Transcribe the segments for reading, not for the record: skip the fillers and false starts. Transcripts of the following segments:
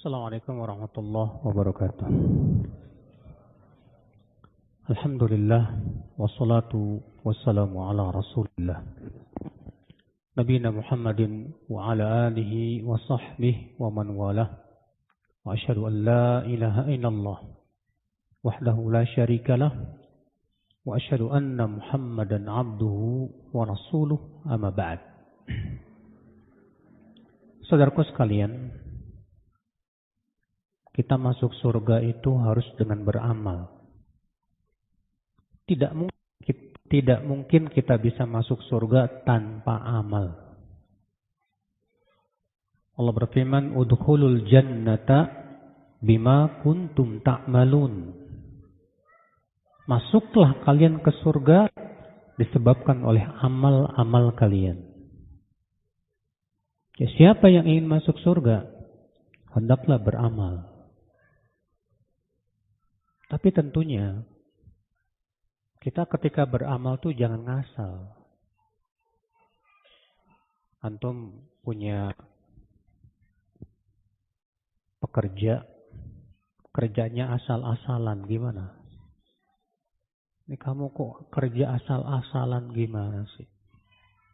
Assalamualaikum warahmatullahi wabarakatuh. Alhamdulillah wassalatu wassalamu ala Rasulillah Nabiyina Muhammadin wa ala alihi wa sahbihi wa man walah. Wa asyhadu an la ilaha illallah wahdahu la syarika lah wa asyhadu anna Muhammadan abduhu wa rasuluh, amma ba'd. Saudaraku sekalian, kita masuk surga itu harus dengan beramal. Tidak mungkin kita bisa masuk surga tanpa amal. Allah berfirman, "Udkhulul jannata bima kuntum ta'malun." Masuklah kalian ke surga disebabkan oleh amal-amal kalian. Ya, siapa yang ingin masuk surga, hendaklah beramal. Tapi tentunya kita ketika beramal tuh jangan ngasal. Antum punya pekerja, kerjanya asal-asalan, gimana? Ini kamu kok kerja asal-asalan gimana sih?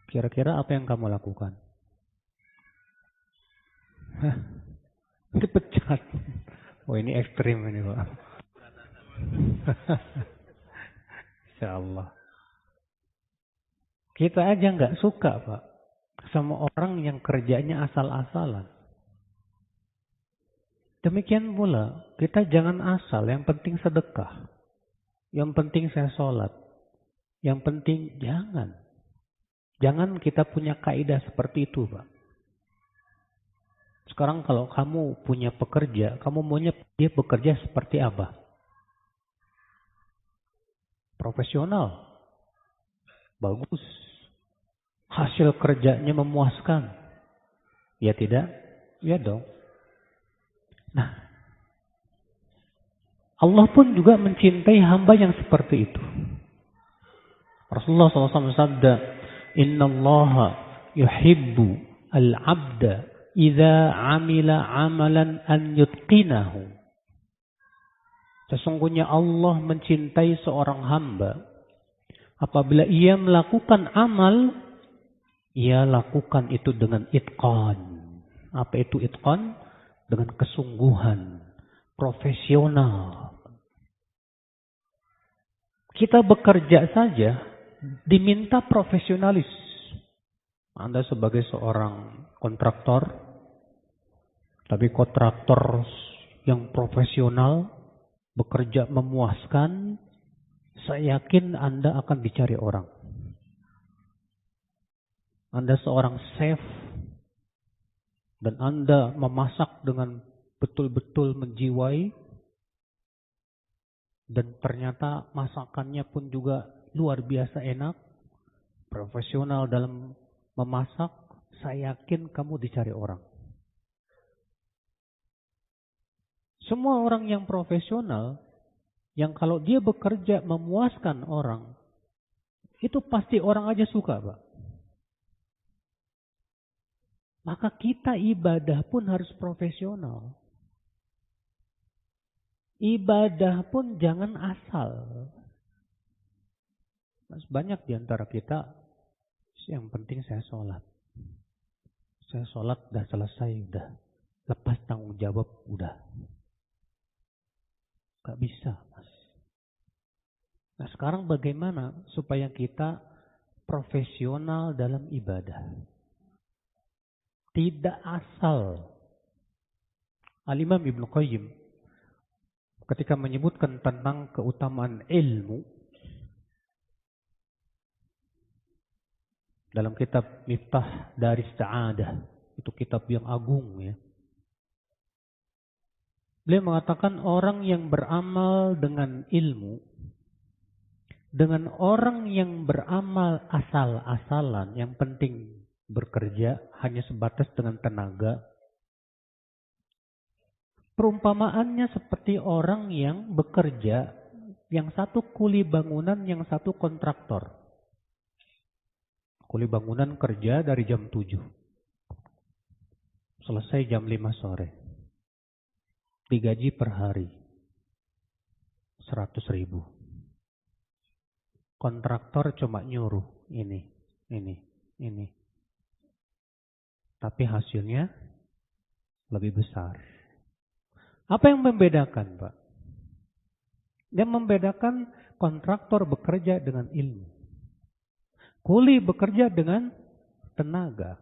Kira-kira apa yang kamu lakukan? Dipecat. Oh, ini ekstrim ini, Pak. Insyaallah. Kita aja nggak suka, Pak, sama orang yang kerjanya asal-asalan. Demikian pula, kita jangan asal, yang penting sedekah. Yang penting saya sholat. Yang penting jangan. Jangan kita punya kaidah seperti itu, Pak. Sekarang kalau kamu punya pekerja, kamu maunya dia bekerja seperti apa? Profesional. Bagus. Hasil kerjanya memuaskan. Ya tidak? Ya dong. Nah, Allah pun juga mencintai hamba yang seperti itu. Rasulullah SAW bersabda, "Innallaha yuhibbu al-'abda idza 'amila 'amalan an yutqinahu." Sesungguhnya Allah mencintai seorang hamba apabila ia melakukan amal, ia lakukan itu dengan itqan. Apa itu itqan? Dengan kesungguhan, profesional. Kita bekerja saja diminta profesionalis. Anda sebagai seorang kontraktor, tapi kontraktor yang profesional, bekerja memuaskan, saya yakin Anda akan dicari orang. Anda seorang chef, dan Anda memasak dengan betul-betul menjiwai, dan ternyata masakannya pun juga luar biasa enak, profesional dalam memasak, saya yakin kamu dicari orang. Semua orang yang profesional, yang kalau dia bekerja memuaskan orang, itu pasti orang aja suka, Pak. Maka kita ibadah pun harus profesional. Ibadah pun jangan asal. Banyak di antara kita, yang penting saya sholat. Saya sholat udah selesai, udah. Lepas tanggung jawab, udah. Gak bisa, Mas. Nah, sekarang bagaimana supaya kita profesional dalam ibadah? Tidak asal. Al-Imam Ibnu Qayyim ketika menyebutkan tentang keutamaan ilmu dalam kitab Miftah Daris Sa'adah, itu kitab yang agung ya. Beliau mengatakan orang yang beramal dengan ilmu dengan orang yang beramal asal-asalan, yang penting bekerja hanya sebatas dengan tenaga, perumpamaannya seperti orang yang bekerja, yang satu kuli bangunan, yang satu kontraktor. Kuli bangunan kerja dari jam 7. Selesai jam 5 sore. digaji per hari 100.000. Kontraktor cuma nyuruh ini. Tapi hasilnya lebih besar. Apa yang membedakan, Pak? Yang membedakan kontraktor bekerja dengan ilmu. Kuli bekerja dengan tenaga.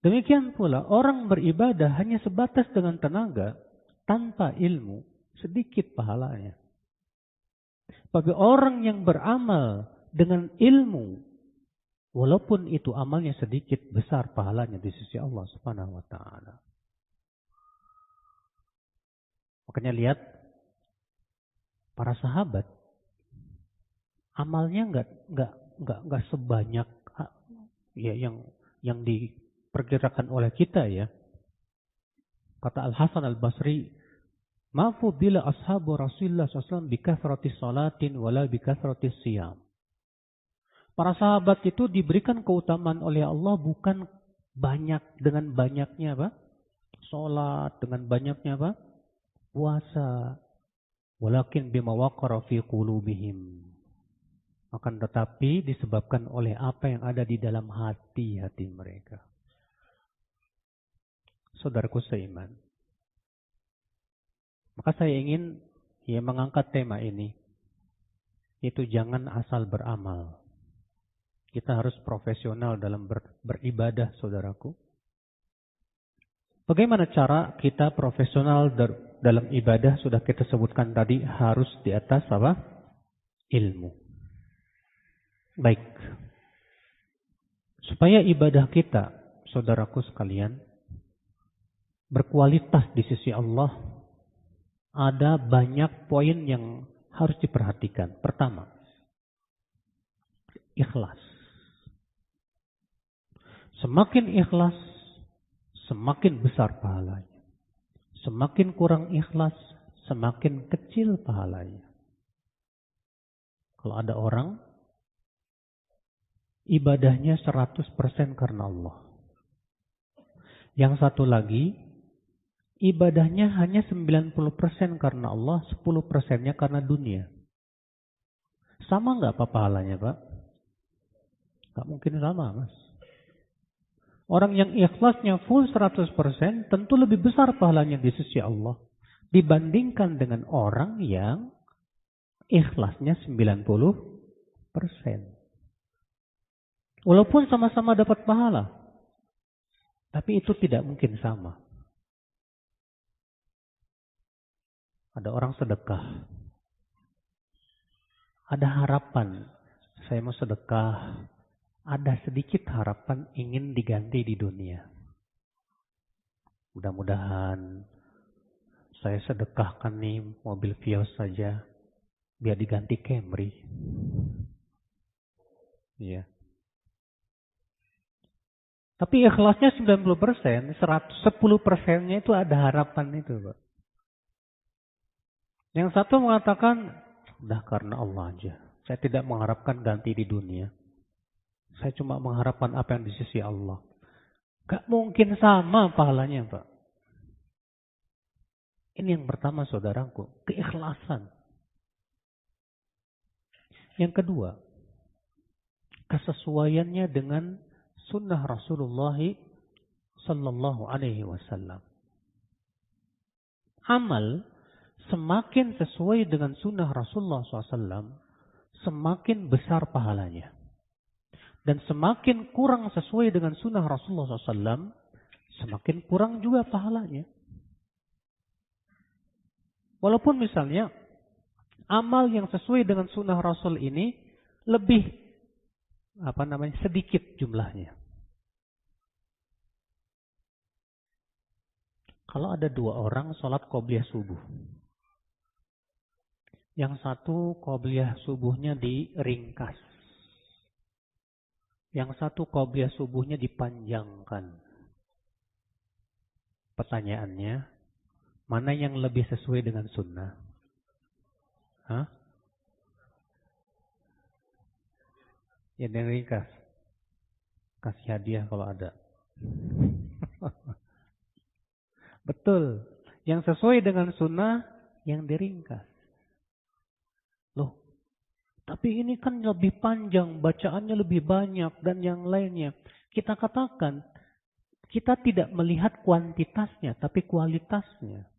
Demikian pula orang beribadah hanya sebatas dengan tenaga tanpa ilmu, sedikit pahalanya. Bagi orang yang beramal dengan ilmu, walaupun itu amalnya sedikit, besar pahalanya di sisi Allah Subhanahu wa taala. Makanya lihat para sahabat amalnya enggak sebanyak ya yang diperkirakan oleh kita ya. Kata Al-Hasan Al-Basri, "Ma fuddila ashabu Rasulullah SAW bikathrati salatin wala bikathrati siyam." Para sahabat itu diberikan keutamaan oleh Allah bukan banyak dengan banyaknya apa? Salat, dengan banyaknya apa? Puasa. Walakin bima waqara fi qulubihim. Akan tetapi disebabkan oleh apa yang ada di dalam hati-hati mereka. Saudaraku seiman. Maka saya ingin mengangkat tema ini. Itu jangan asal beramal. Kita harus profesional dalam beribadah, saudaraku. Bagaimana cara kita profesional dalam ibadah? Sudah kita sebutkan tadi, harus di atas apa? Ilmu. Baik. Supaya ibadah kita, saudaraku sekalian, berkualitas di sisi Allah, ada banyak poin yang harus diperhatikan. Pertama, ikhlas. Semakin ikhlas, semakin besar pahalanya. Semakin kurang ikhlas, semakin kecil pahalanya. Kalau ada orang, ibadahnya 100% karena Allah. Yang satu lagi, ibadahnya hanya 90% karena Allah, 10%-nya karena dunia. Sama nggak apa pahalanya, Pak? Nggak mungkin sama, Mas. Orang yang ikhlasnya full 100% tentu lebih besar pahalanya di sisi Allah dibandingkan dengan orang yang ikhlasnya 90%. Walaupun sama-sama dapat pahala, tapi itu tidak mungkin sama. Ada orang sedekah, ada harapan, saya mau sedekah, ada sedikit harapan ingin diganti di dunia. Mudah-mudahan saya sedekahkan nih mobil Vios saja, biar diganti Camry. Iya. Tapi ikhlasnya 90%, 10%-nya itu ada harapan itu, Pak. Yang satu mengatakan, udah karena Allah aja. Saya tidak mengharapkan ganti di dunia. Saya cuma mengharapkan apa yang di sisi Allah. Gak mungkin sama pahalanya, Pak. Ini yang pertama, saudaraku. Keikhlasan. Yang kedua, kesesuaiannya dengan sunnah Rasulullah sallallahu alaihi wasallam. Amal semakin sesuai dengan sunnah Rasulullah SAW, semakin besar pahalanya. Dan semakin kurang sesuai dengan sunnah Rasulullah SAW, semakin kurang juga pahalanya. Walaupun misalnya amal yang sesuai dengan sunnah Rasul ini lebih sedikit jumlahnya. Kalau ada dua orang sholat qobliyah subuh, yang satu qobliyah subuhnya diringkas, yang satu qobliyah subuhnya dipanjangkan. Pertanyaannya, mana yang lebih sesuai dengan sunnah? Hah? Yang ringkas. Kasih hadiah kalau ada. Betul. Yang sesuai dengan sunnah yang diringkas. Loh, tapi ini kan lebih panjang, bacaannya lebih banyak dan yang lainnya. Kita katakan, kita tidak melihat kuantitasnya, tapi kualitasnya.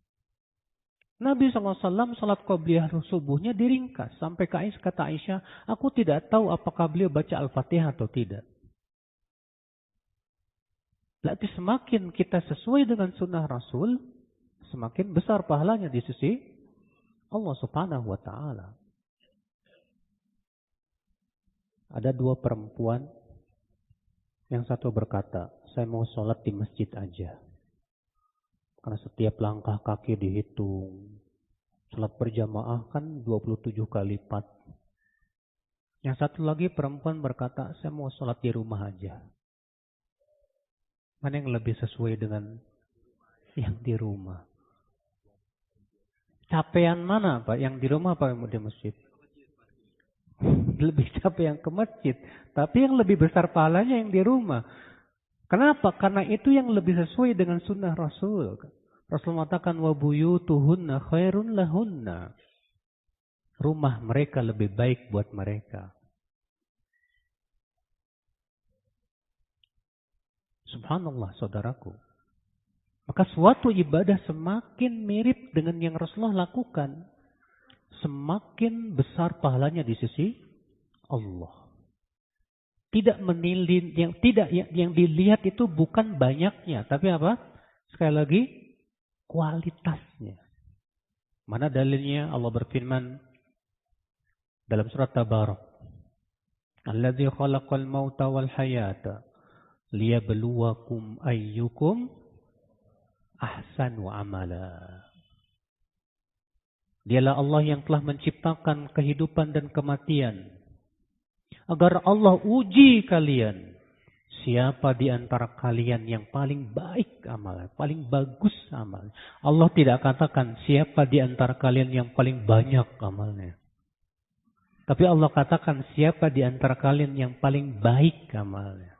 Nabi SAW salat qabliyah subuhnya diringkas. Sampai kata Aisyah, aku tidak tahu apakah beliau baca Al-Fatihah atau tidak. Berarti semakin kita sesuai dengan sunnah Rasul, semakin besar pahalanya di sisi Allah Subhanahu wa Ta'ala. Ada dua perempuan, yang satu berkata, saya mau sholat di masjid aja. Karena setiap langkah kaki dihitung. Sholat berjamaah kan 27 kali lipat. Yang satu lagi perempuan berkata, saya mau sholat di rumah aja. Mana yang lebih sesuai dengan yang di rumah? Capean mana Pak? Yang di rumah apa yang di masjid? Lebih capek yang ke masjid. Tapi yang lebih besar pahalanya yang di rumah. Kenapa? Karena itu yang lebih sesuai dengan sunnah Rasul. Rasul mengatakan, wa buyutuhunna khairun lahunna. Rumah mereka lebih baik buat mereka. Subhanallah saudaraku. Maka suatu ibadah semakin mirip dengan yang Rasulullah lakukan, semakin besar pahalanya di sisi Allah. Tidak menilin yang dilihat itu bukan banyaknya, tapi apa? Sekali lagi kualitasnya. Mana dalilnya? Allah berfirman dalam surat Tabarak, "Alladzi khalaqal mauta wal hayata liyabluwakum ayyukum ahsanu amala." Dialah Allah yang telah menciptakan kehidupan dan kematian agar Allah uji kalian. Siapa di antara kalian yang paling baik amalnya, paling bagus amalnya. Allah tidak katakan siapa di antara kalian yang paling banyak amalnya. Tapi Allah katakan siapa di antara kalian yang paling baik amalnya.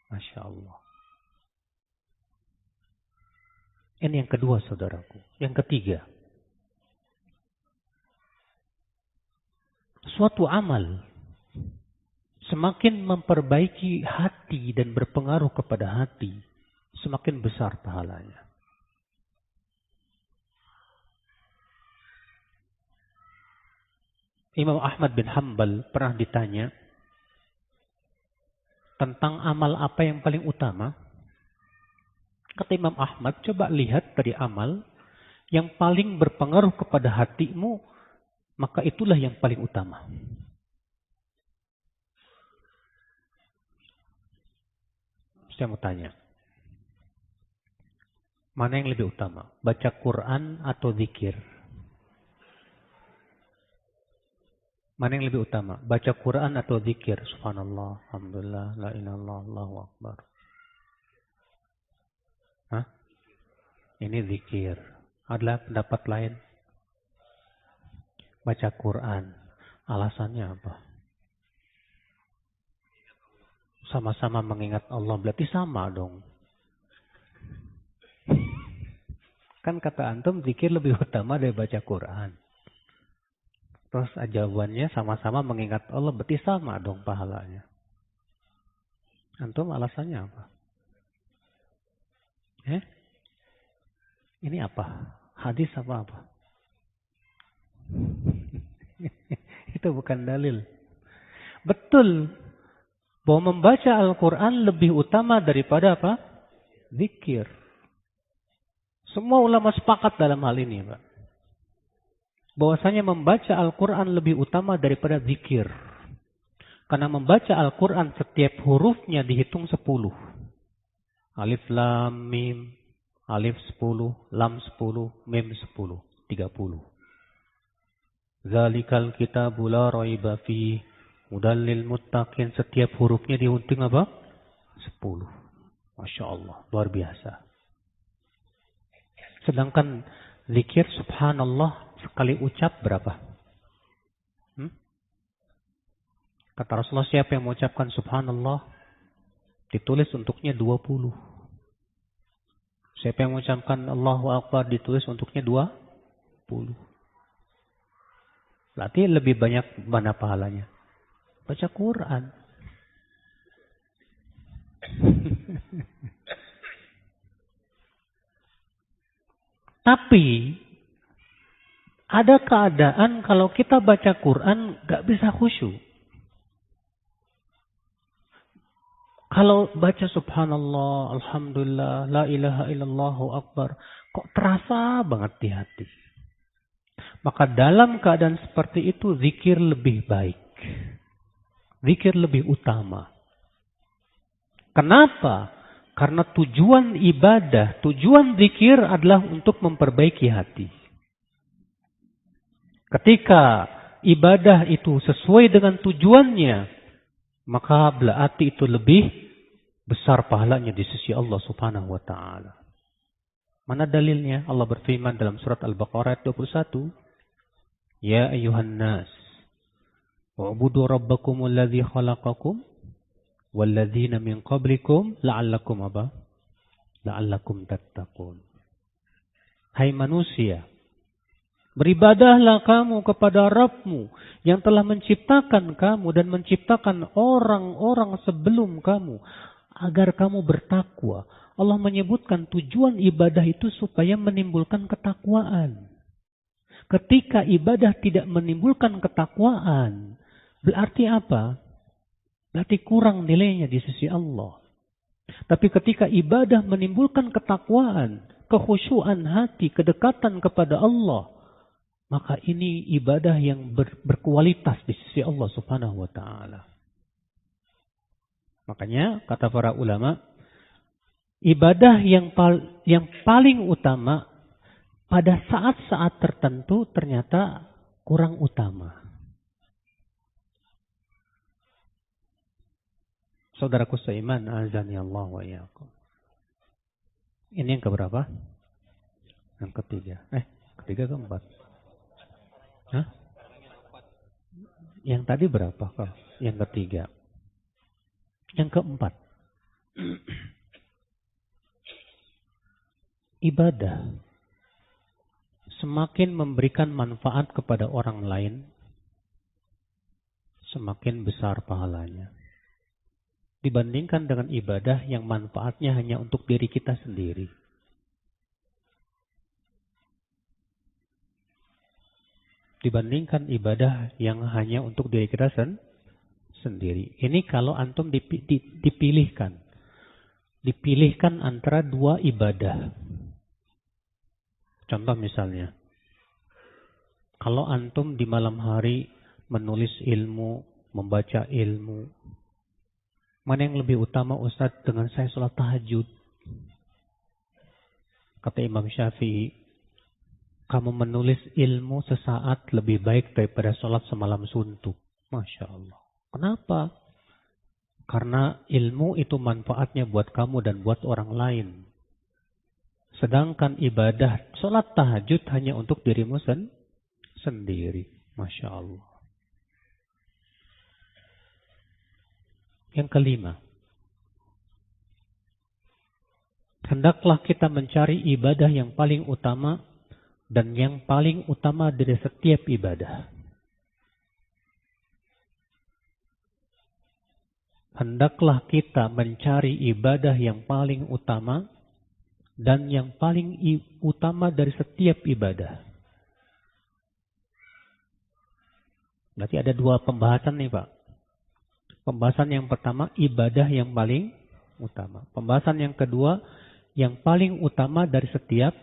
Masya Allah. Ini yang kedua saudaraku. Yang ketiga. Suatu amal semakin memperbaiki hati dan berpengaruh kepada hati, semakin besar pahalanya. Imam Ahmad bin Hanbal pernah ditanya tentang amal apa yang paling utama. Kata Imam Ahmad, coba lihat dari amal yang paling berpengaruh kepada hatimu, maka itulah yang paling utama. Saya mau tanya, mana yang lebih utama? Baca Quran atau zikir? Mana yang lebih utama? Baca Quran atau zikir? Subhanallah, alhamdulillah, la ilaha illallah, Allahu akbar. Hah? Ini zikir. Adalah pendapat lain? Baca Quran. Alasannya apa? Sama-sama mengingat Allah. Berarti sama dong. Kan kata antum zikir lebih utama dari baca Quran. Terus jawabannya sama-sama mengingat Allah. Berarti sama dong pahalanya. Antum alasannya apa? Ini apa? Hadis apa? Itu bukan dalil. Betul. Bahwa membaca Al-Quran lebih utama daripada apa? Zikir. Semua ulama sepakat dalam hal ini, Pak. Bahwasanya membaca Al-Quran lebih utama daripada zikir. Karena membaca Al-Quran setiap hurufnya dihitung 10. Alif, lam, mim. Alif 10, lam 10, mim 10. 30. Zalikal kitabu la raiba fihi hudal lil muttaqin. Setiap hurufnya dihitung apa? 10. Masya Allah, luar biasa. Sedangkan zikir subhanallah sekali ucap berapa? Kata Rasulullah, siapa yang mengucapkan subhanallah ditulis untuknya 20. Siapa yang mengucapkan Allahu Akbar ditulis untuknya 20. Berarti lebih banyak mana pahalanya? Baca Quran. Tapi ada keadaan kalau kita baca Quran gak bisa khusyuk. Kalau baca subhanallah, alhamdulillah, la ilaha illallahu akbar, kok terasa banget di hati. Maka dalam keadaan seperti itu zikir lebih baik. Zikir lebih utama. Kenapa? Karena tujuan ibadah, tujuan zikir adalah untuk memperbaiki hati. Ketika ibadah itu sesuai dengan tujuannya, maka berarti itu lebih besar pahalanya di sisi Allah Subhanahu wa taala. Mana dalilnya? Allah berfirman dalam surat Al-Baqarah ayat 21, "Ya ayyuhan nas, wa'budu rabbakumul ladzi khalaqakum wal ladzina min qablikum la'allakum apa? La'allakum tattaqun." Hai manusia, beribadahlah kamu kepada Rabbmu yang telah menciptakan kamu dan menciptakan orang-orang sebelum kamu agar kamu bertakwa. Allah menyebutkan tujuan ibadah itu supaya menimbulkan ketakwaan. Ketika ibadah tidak menimbulkan ketakwaan, berarti apa? Berarti kurang nilainya di sisi Allah. Tapi ketika ibadah menimbulkan ketakwaan, kekhusyuan hati, kedekatan kepada Allah, maka ini ibadah yang berkualitas di sisi Allah Subhanahu wa taala. Makanya kata para ulama, ibadah yang paling utama pada saat-saat tertentu ternyata kurang utama. Saudaraku seiman, azani Allah wa iyyakum. Ini yang keberapa? Yang ketiga. Ketiga keempat. Hah? Yang tadi berapa kau? Yang ketiga. Yang keempat. Ibadah semakin memberikan manfaat kepada orang lain, semakin besar pahalanya. Dibandingkan dengan ibadah yang manfaatnya hanya untuk diri kita sendiri. Dibandingkan ibadah yang hanya untuk diri kita sendiri. Ini kalau antum dipilihkan. Dipilihkan antara dua ibadah. Contoh misalnya. Kalau antum di malam hari menulis ilmu, membaca ilmu. Mana yang lebih utama Ustaz dengan saya sholat tahajud? Kata Imam Syafi'i, kamu menulis ilmu sesaat lebih baik daripada sholat semalam suntuk. Masya Allah. Kenapa? Karena ilmu itu manfaatnya buat kamu dan buat orang lain. Sedangkan ibadah sholat tahajud hanya untuk dirimu sendiri. Masya Allah. Yang kelima. Hendaklah kita mencari ibadah yang paling utama dan yang paling utama dari setiap ibadah. Hendaklah kita mencari ibadah yang paling utama dan yang paling utama dari setiap ibadah. Berarti ada dua pembahasan nih Pak. Pembahasan yang pertama, ibadah yang paling utama. Pembahasan yang kedua, yang paling utama dari setiap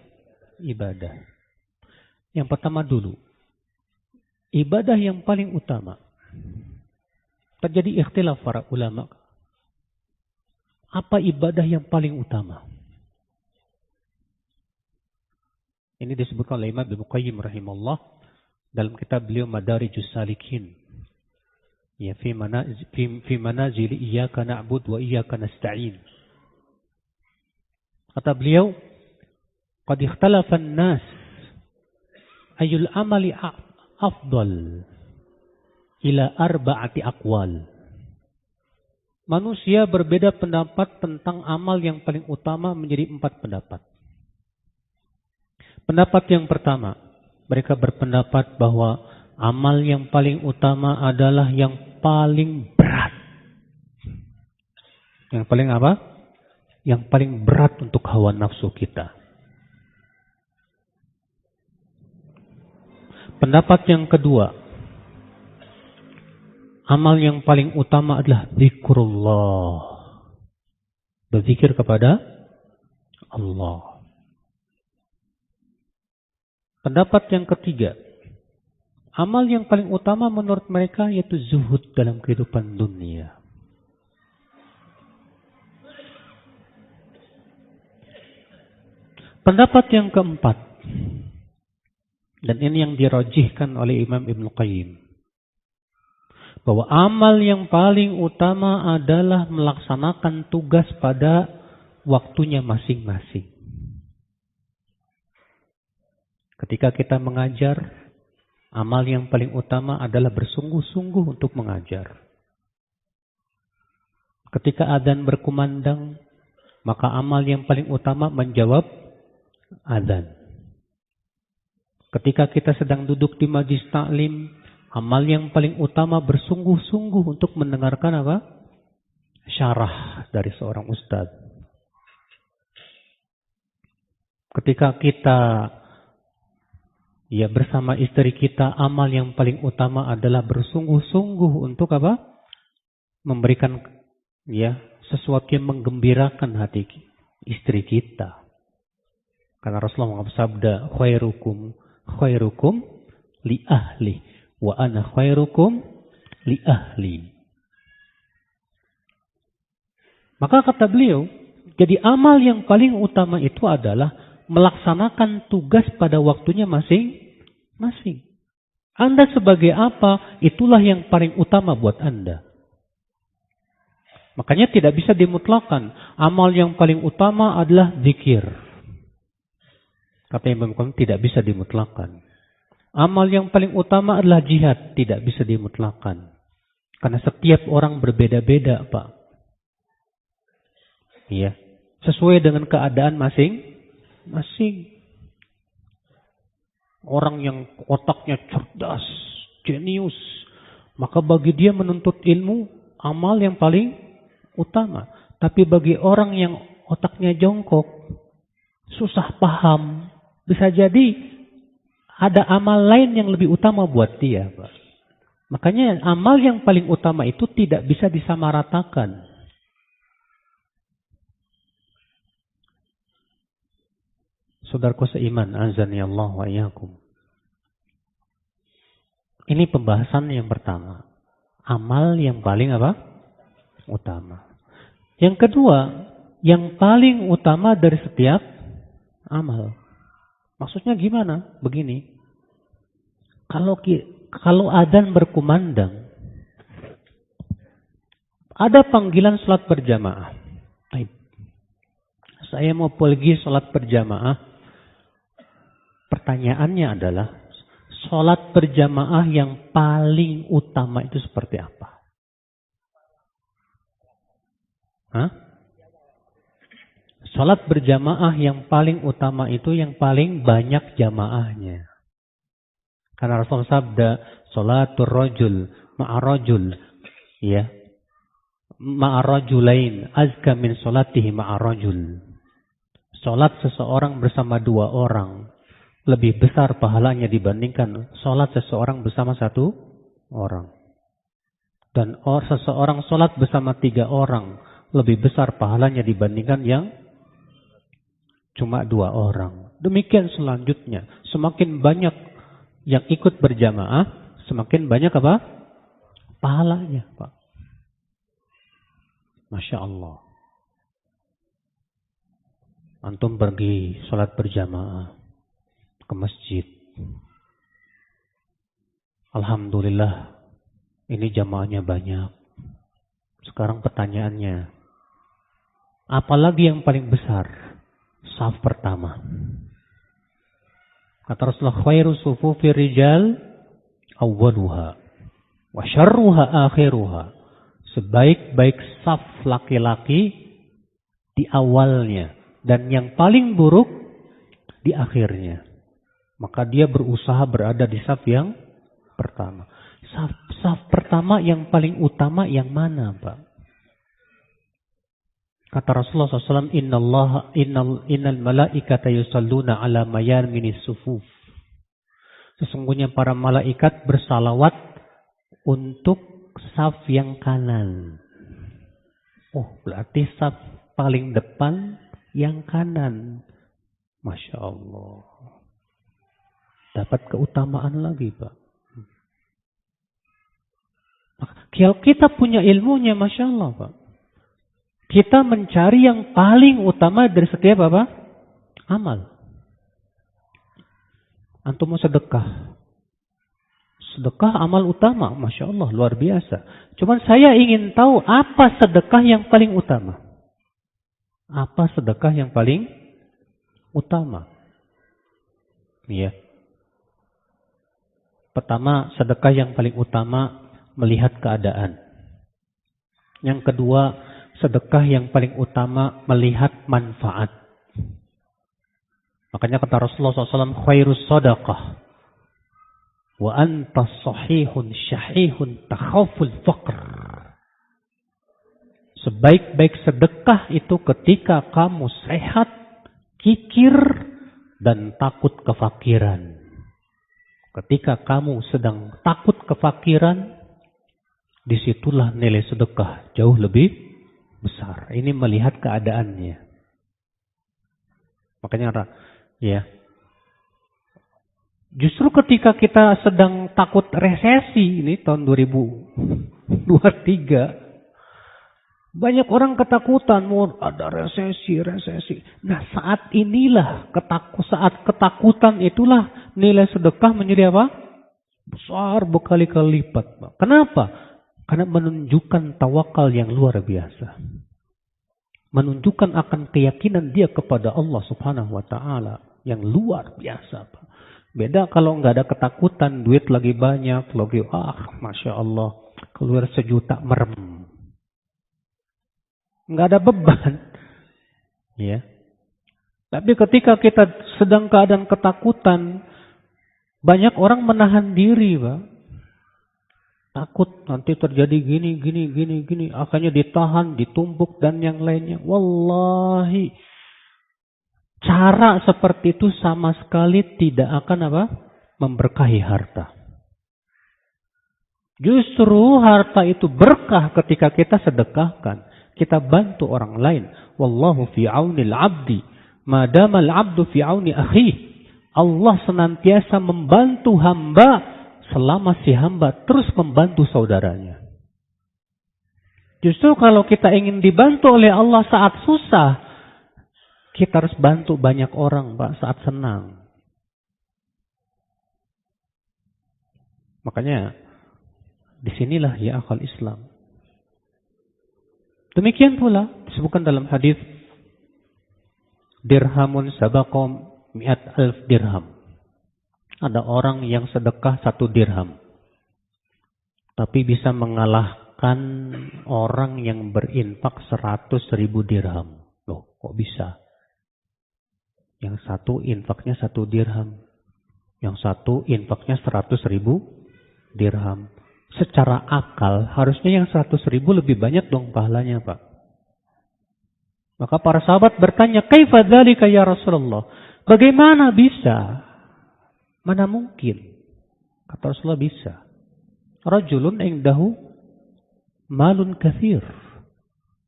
ibadah. Yang pertama dulu. Ibadah yang paling utama. Terjadi ikhtilaf para ulama. Apa ibadah yang paling utama? Ini disebutkan oleh Imam Ibnu Qayyim rahimahullah dalam kitab beliau Madarijus Salikin. Ya, fi manazil iyyaka na'bud wa iyyaka nasta'in. Kata beliau, qad ikhtalafa an-nas ayul amali afdal ila arba'ati aqwal. Manusia berbeda pendapat tentang amal yang paling utama menjadi 4 pendapat. Pendapat yang pertama, mereka berpendapat bahwa amal yang paling utama adalah yang paling berat. Yang paling apa? Yang paling berat untuk hawa nafsu kita. Pendapat yang kedua, amal yang paling utama adalah zikrullah. Berzikir kepada Allah. Pendapat yang ketiga, amal yang paling utama menurut mereka yaitu zuhud dalam kehidupan dunia. Pendapat yang keempat, dan ini yang dirajihkan oleh Imam Ibn Qayyim, bahwa amal yang paling utama adalah melaksanakan tugas pada waktunya masing-masing. Ketika kita mengajar, amal yang paling utama adalah bersungguh-sungguh untuk mengajar. Ketika adzan berkumandang, maka amal yang paling utama menjawab adzan. Ketika kita sedang duduk di majlis taklim, amal yang paling utama bersungguh-sungguh untuk mendengarkan apa? Syarah dari seorang ustaz. Ketika kita bersama istri kita, amal yang paling utama adalah bersungguh-sungguh untuk apa? Memberikan sesuatu yang menggembirakan hati istri kita. Karena Rasulullah bersabda, khairukum li ahli wa ana khairukum li ahli. Maka kata beliau, jadi amal yang paling utama itu adalah melaksanakan tugas pada waktunya masing-masing. Anda sebagai apa, itulah yang paling utama buat Anda. Makanya tidak bisa dimutlakan. Amal yang paling utama adalah zikir. Kata Imam Qayyim, tidak bisa dimutlakan. Amal yang paling utama adalah jihad, tidak bisa dimutlakan. Karena setiap orang berbeda-beda, Pak. Iya, sesuai dengan keadaan masing-masing. Orang yang otaknya cerdas, jenius, maka bagi dia menuntut ilmu amal yang paling utama. Tapi bagi orang yang otaknya jongkok, susah paham, bisa jadi ada amal lain yang lebih utama buat dia, Pak. Makanya amal yang paling utama itu tidak bisa disamaratakan. Saudaraku seiman, azani Allah wa iyyakum. Ini pembahasan yang pertama. Amal yang paling apa? Utama. Yang kedua, yang paling utama dari setiap amal. Maksudnya gimana? Begini. Kalau adzan berkumandang, ada panggilan salat berjamaah. Saya mau pergi salat berjamaah. Pertanyaannya adalah, salat berjamaah yang paling utama itu seperti apa? Salat berjamaah yang paling utama itu yang paling banyak jamaahnya. Karena Rasul sabda, salatul rajul ma'arajul, ma'arajulain azka min salatihi ma'arajul. Salat seseorang bersama dua orang lebih besar pahalanya dibandingkan salat seseorang bersama satu orang. Dan seseorang salat bersama 3 orang lebih besar pahalanya dibandingkan yang cuma 2 orang. Demikian selanjutnya. Semakin banyak yang ikut berjamaah, semakin banyak apa? Pahalanya, Pak. Masya Allah. Antum pergi sholat berjamaah ke masjid. Alhamdulillah, ini jamaahnya banyak. Sekarang pertanyaannya, apalagi yang paling besar? Saf pertama. Kata Rasulullah, khairu sufufi rijal awwaluha wa syarruha akhiruha. Sebaik-baik saf laki-laki di awalnya dan yang paling buruk di akhirnya. Maka dia berusaha berada di saf yang pertama. Saf pertama yang paling utama yang mana, Pak? Kata Rasulullah SAW, innal malaikata yusalluna ala mayaminis sufuf. Sesungguhnya para malaikat bersalawat untuk saf yang kanan. Oh, berarti saf paling depan yang kanan. Masya Allah. Dapat keutamaan lagi, Pak. Kalau kita punya ilmunya, Masya Allah, Pak. Kita mencari yang paling utama dari setiap apa? Amal. Antum mau sedekah. Sedekah amal utama. Masya Allah, luar biasa. Cuman saya ingin tahu apa sedekah yang paling utama. Apa sedekah yang paling utama? Iya. Pertama, sedekah yang paling utama melihat keadaan. Yang kedua, sedekah yang paling utama melihat manfaat. Makanya kata Rasulullah SAW, khairus sadaqah wa anta sahihun syahihun takhaful faqr. Sebaik-baik sedekah itu ketika kamu sehat, kikir, dan takut kefakiran. Ketika kamu sedang takut kefakiran, disitulah nilai sedekah jauh lebih besar. Ini melihat keadaannya. Makanya ya. Justru ketika kita sedang takut resesi ini tahun 2023, banyak orang ketakutan, mau ada resesi. Nah, saat inilah saat ketakutan itulah nilai sedekah menjadi apa? Besar berkali-kali lipat, Pak. Kenapa? Karena menunjukkan tawakal yang luar biasa. Menunjukkan akan keyakinan dia kepada Allah Subhanahu wa Ta'ala yang luar biasa, Pak. Beda kalau nggak ada ketakutan, duit lagi banyak, Masya Allah, keluar 1 juta merem. Nggak ada beban. Ya. Tapi ketika kita sedang keadaan ketakutan, banyak orang menahan diri, Pak. Takut nanti terjadi gini. Akhirnya ditahan, ditumbuk, dan yang lainnya. Wallahi. Cara seperti itu sama sekali tidak akan apa? Memberkahi harta. Justru harta itu berkah ketika kita sedekahkan. Kita bantu orang lain. Wallahu fi aunil abdi. Madamal abdu fi auni akhi. Allah senantiasa membantu hamba selama si hamba terus membantu saudaranya. Justru kalau kita ingin dibantu oleh Allah saat susah, kita harus bantu banyak orang, Pak, saat senang. Makanya disinilah ya akal Islam. Demikian pula disebutkan dalam hadis, dirhamun sabaqom 100,000 dirham. Ada orang yang sedekah 1 dirham. Tapi bisa mengalahkan orang yang berinfak 100,000 dirham. Loh, kok bisa? Yang satu infaknya 1 dirham. Yang satu infaknya 100,000 dirham. Secara akal, harusnya yang 100,000 lebih banyak dong pahalanya, Pak. Maka para sahabat bertanya, kaifa dzalika ya Rasulullah? Bagaimana bisa? Mana mungkin? Kata Rasulullah, bisa. Rajulun indahu malun katsir.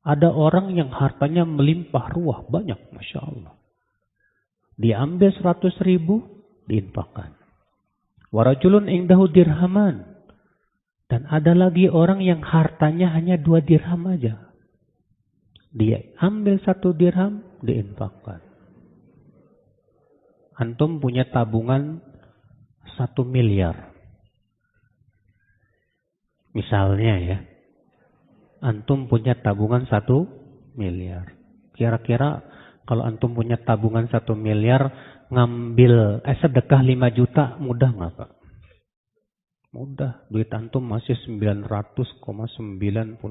Ada orang yang hartanya melimpah ruah banyak, Masya Allah. Diambil 100,000, diinfakkan. Warajulun indahu dirhaman. Dan ada lagi orang yang hartanya hanya 2 dirham aja. Dia ambil 1 dirham, diinfakkan. Antum punya tabungan 1 miliar. Misalnya ya. Antum punya tabungan 1 miliar. Kira-kira kalau antum punya tabungan 1 miliar, ngambil sedekah 5 juta, mudah nggak, Pak? Mudah. Duit antum masih 900,99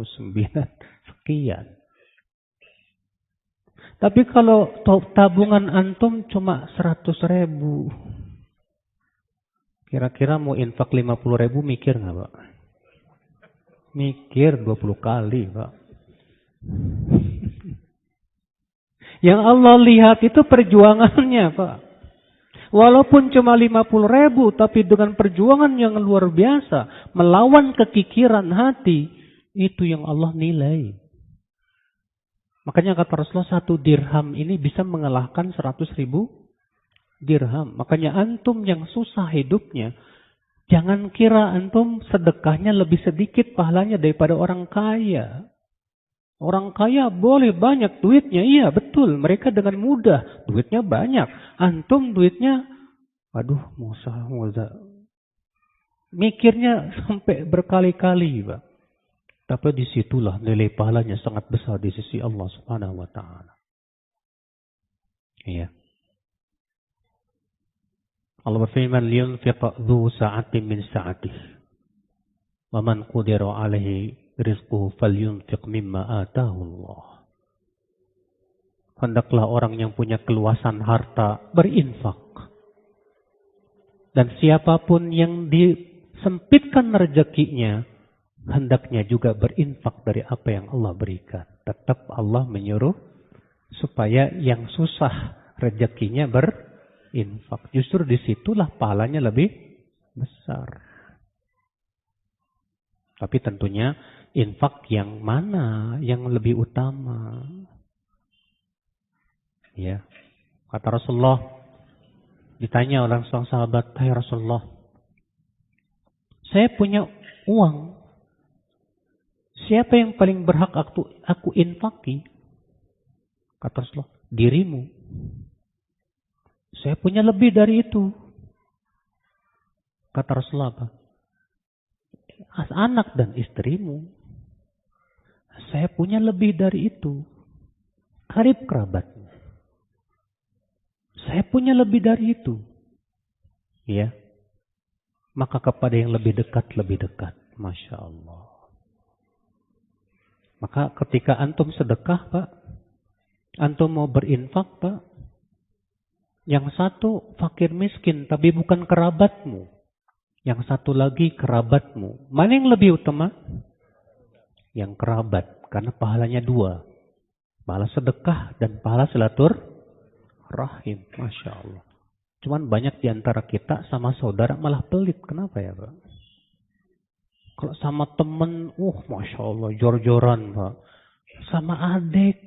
sekian. Tapi kalau tabungan antum cuma 100.000, Kira-kira mau infak 50.000 mikir nggak Pak? Mikir 20 kali Pak. Yang Allah lihat itu perjuangannya Pak. Walaupun cuma 50.000, tapi dengan perjuangan yang luar biasa, melawan kekikiran hati, itu yang Allah nilai. Makanya kata Rasulullah, 1 dirham ini bisa mengalahkan 100.000 dirham. Makanya antum yang susah hidupnya, jangan kira antum sedekahnya lebih sedikit pahalanya daripada orang kaya. Orang kaya boleh banyak duitnya, iya betul. Mereka dengan mudah, duitnya banyak. Antum duitnya, aduh musa. Mikirnya sampai berkali-kali, Pak. Tapi disitulah nilai pahalanya sangat besar di sisi Allah Subhanahu wa Ta'ala. Iya. Allah berfirman, liyunfiq dzu sa'atin min sa'atih. Wa man qudira 'alaihi rizquhu falyunfiq mimma ataahu Allah. Hendaklah orang yang punya keluasan harta berinfak. Dan siapapun yang disempitkan rezekinya, hendaknya juga berinfak dari apa yang Allah berikan. Tetap Allah menyuruh supaya yang susah rezekinya berinfak. Justru disitulah pahalanya lebih besar. Tapi tentunya infak yang mana yang lebih utama? Ya, kata Rasulullah, ditanya oleh seorang sahabat, "Hai Rasulullah, saya punya uang. Siapa yang paling berhak aku infaki?" Kata Rasulullah, "Dirimu." "Saya punya lebih dari itu." Kata Rasulullah apa? "Anak dan istrimu." "Saya punya lebih dari itu. Karib kerabatmu." "Saya punya lebih dari itu." Ya. Maka kepada yang lebih dekat, lebih dekat. Masya Allah. Maka ketika antum sedekah, Pak, antum mau berinfak, Pak, yang satu fakir miskin, tapi bukan kerabatmu. Yang satu lagi kerabatmu. Mana yang lebih utama? Yang kerabat. Karena pahalanya 2. Pahala sedekah dan pahala silaturahim. Masya Allah. Cuman banyak diantara kita sama saudara malah pelit. Kenapa ya Pak? Kalau sama temen, Masya Allah, jor-joran Pak. Sama adik,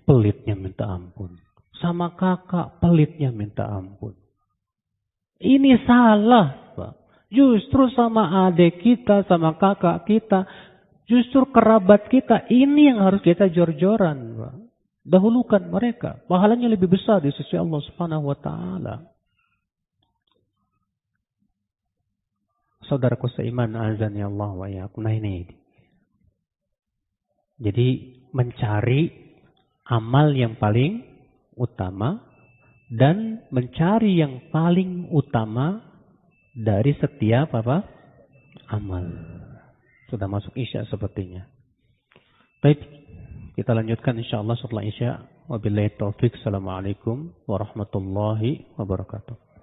pelitnya minta ampun. Sama kakak, pelitnya minta ampun. Ini salah Pak. Justru sama adik kita, sama kakak kita, justru kerabat kita, ini yang harus kita jor-joran Pak. Dahulukan mereka. Pahalanya lebih besar di sisi Allah Subhanahu wa Ta'ala. Saudaraku seiman, azan ya Allah wa iyyakum. Nah ini. Jadi mencari amal yang paling utama dan mencari yang paling utama dari setiap amal. Sudah masuk Isya sepertinya. Baik, kita lanjutkan insyaallah setelah Isya. Wabillahi taufik. Assalamualaikum warahmatullahi wabarakatuh.